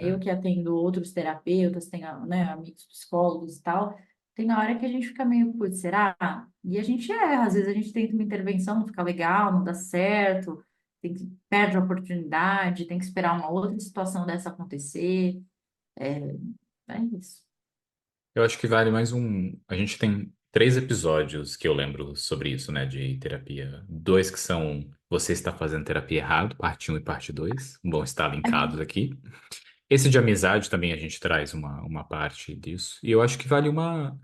Eu que atendo outros terapeutas, tenho, né, amigos psicólogos e tal, tem na hora que a gente fica meio, putz, será? E a gente erra, às vezes a gente tenta uma intervenção, não fica legal, não dá certo, perde a oportunidade, tem que esperar uma outra situação dessa acontecer. É, é isso. Eu acho que vale mais um. A gente tem 3 episódios que eu lembro sobre isso, né, de terapia. Dois que são Você está fazendo terapia errado, parte um e parte 2. Bom, estar linkados aqui. Esse de amizade também a gente traz uma parte disso. E eu acho que vale uma.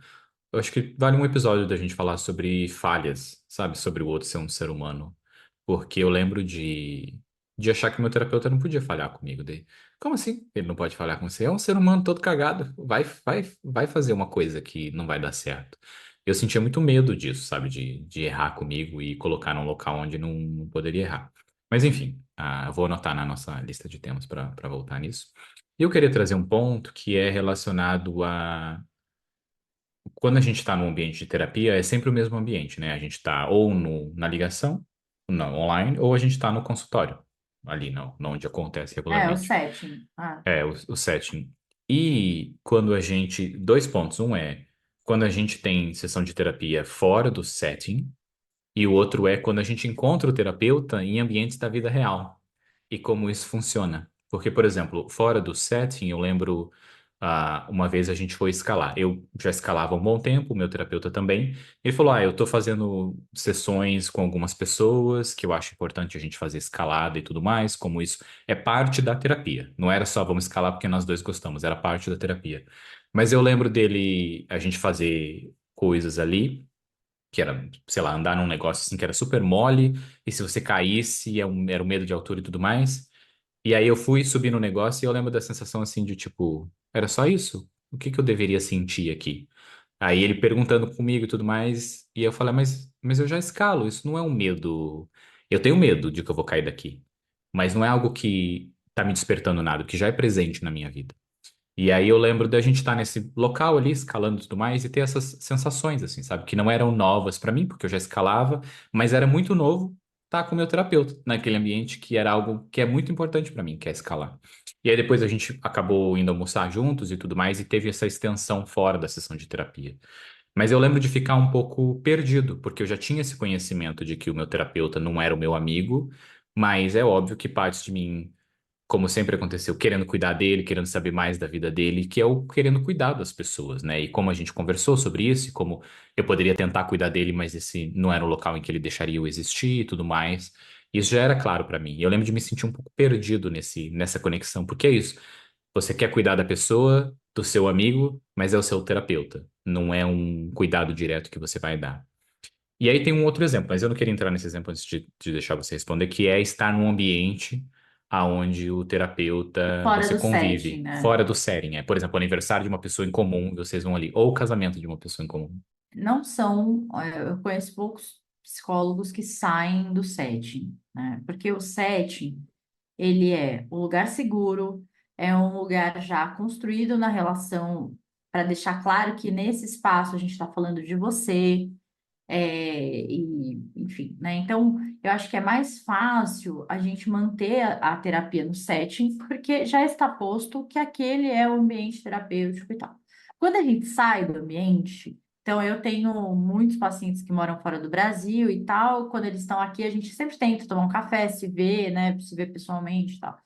Eu acho que vale um episódio da gente falar sobre falhas, sabe? Sobre o outro ser um ser humano. Porque eu lembro de achar que meu terapeuta não podia falhar comigo. Como assim? Ele não pode falhar com você? É um ser humano todo cagado. Vai fazer uma coisa que não vai dar certo. Eu sentia muito medo disso, sabe? De errar comigo e colocar num local onde não poderia errar. Mas enfim, eu vou anotar na nossa lista de temas para voltar nisso. E eu queria trazer um ponto que é relacionado a quando a gente está no ambiente de terapia, é sempre o mesmo ambiente, né? A gente está ou na ligação, não, online, ou a gente está no consultório, ali não, onde acontece É, o regularmente. setting. Ah, É, o setting. E quando a gente. Dois pontos. Um é quando a gente tem sessão de terapia fora do setting, e o outro é quando a gente encontra o terapeuta em ambientes da vida real. E como isso funciona. Porque, por exemplo, fora do setting, eu lembro, uma vez a gente foi escalar. Eu já escalava há um bom tempo, o meu terapeuta também. Ele falou: eu tô fazendo sessões com algumas pessoas que eu acho importante a gente fazer escalada e tudo mais, como isso é parte da terapia. Não era só vamos escalar porque nós dois gostamos, era parte da terapia. Mas eu lembro dele, a gente fazer coisas ali que era, sei lá, andar num negócio assim que era super mole, e se você caísse, era o medo de altura e tudo mais. E aí eu fui subir no negócio e eu lembro da sensação assim de tipo, era só isso? O que que eu deveria sentir aqui? Aí ele perguntando comigo e tudo mais, e eu falei, mas eu já escalo, isso não é um medo. Eu tenho medo de que eu vou cair daqui, mas não é algo que tá me despertando nada, que já é presente na minha vida. E aí eu lembro da gente estar nesse local ali, escalando e tudo mais, e ter essas sensações, assim, sabe? Que não eram novas para mim, porque eu já escalava, mas era muito novo estar com o meu terapeuta naquele ambiente que era algo que é muito importante para mim, que é escalar. E aí depois a gente acabou indo almoçar juntos e tudo mais, e teve essa extensão fora da sessão de terapia. Mas eu lembro de ficar um pouco perdido, porque eu já tinha esse conhecimento de que o meu terapeuta não era o meu amigo, mas é óbvio que parte de mim como sempre aconteceu, querendo cuidar dele, querendo saber mais da vida dele, que é o querendo cuidar das pessoas, né? E como a gente conversou sobre isso, e como eu poderia tentar cuidar dele, mas esse não era o local em que ele deixaria eu existir e tudo mais. Isso já era claro pra mim. Eu lembro de me sentir um pouco perdido nessa conexão, porque é isso. Você quer cuidar da pessoa, do seu amigo, mas é o seu terapeuta. Não é um cuidado direto que você vai dar. E aí tem um outro exemplo, mas eu não queria entrar nesse exemplo antes de deixar você responder, que é estar num ambiente aonde o terapeuta fora você do setting, convive, né? fora do setting. Por exemplo, o aniversário de uma pessoa em comum, vocês vão ali, ou o casamento de uma pessoa em comum. Não são, eu conheço poucos psicólogos que saem do setting, né? Porque o setting, ele é um lugar seguro, é um lugar já construído na relação, para deixar claro que nesse espaço a gente está falando de você, enfim, né? Então, eu acho que é mais fácil a gente manter a terapia no setting, porque já está posto que aquele é o ambiente terapêutico e tal. Quando a gente sai do ambiente, então eu tenho muitos pacientes que moram fora do Brasil e tal, quando eles estão aqui, a gente sempre tenta tomar um café, se ver, né? Se ver pessoalmente e tal.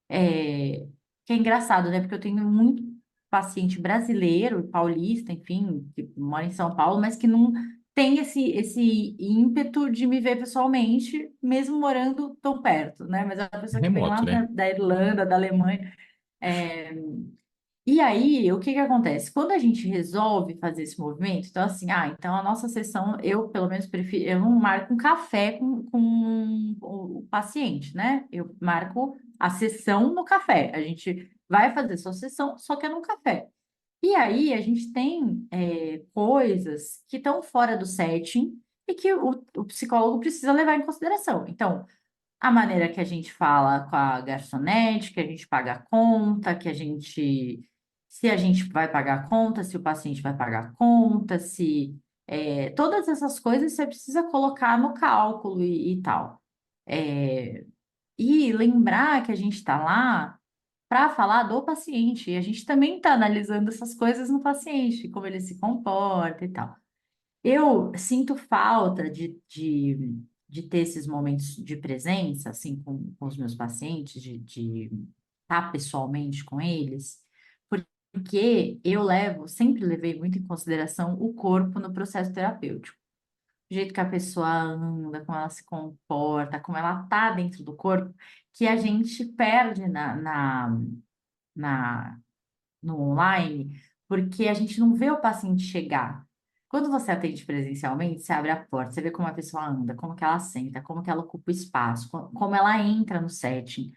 É, que é engraçado, né? Porque eu tenho muito paciente brasileiro, paulista, enfim, que mora em São Paulo, mas que não tem esse ímpeto de me ver pessoalmente, mesmo morando tão perto, né? Mas é uma pessoa que vem lá Remoto, né? da Irlanda, da Alemanha. É, e aí, o que que acontece? Quando a gente resolve fazer esse movimento, então assim, então a nossa sessão, eu pelo menos prefiro, eu não marco um café com o paciente, né? Eu marco a sessão no café. A gente vai fazer sua sessão, só que é no café. E aí a gente tem coisas que estão fora do setting e que o psicólogo precisa levar em consideração. Então, a maneira que a gente fala com a garçonete, que a gente paga a conta, se a gente vai pagar a conta, se o paciente vai pagar a conta, se todas essas coisas você precisa colocar no cálculo e tal. É, e lembrar que a gente está lá. para falar do paciente. E a gente também está analisando essas coisas no paciente, como ele se comporta e tal. Eu sinto falta de ter esses momentos de presença, assim, com os meus pacientes, de estar pessoalmente com eles, porque eu sempre levei muito em consideração o corpo no processo terapêutico. O jeito que a pessoa anda, como ela se comporta, como ela está dentro do corpo, que a gente perde na no online, porque a gente não vê o paciente chegar. Quando você atende presencialmente, você abre a porta, você vê como a pessoa anda, como que ela senta, como que ela ocupa o espaço, como ela entra no setting.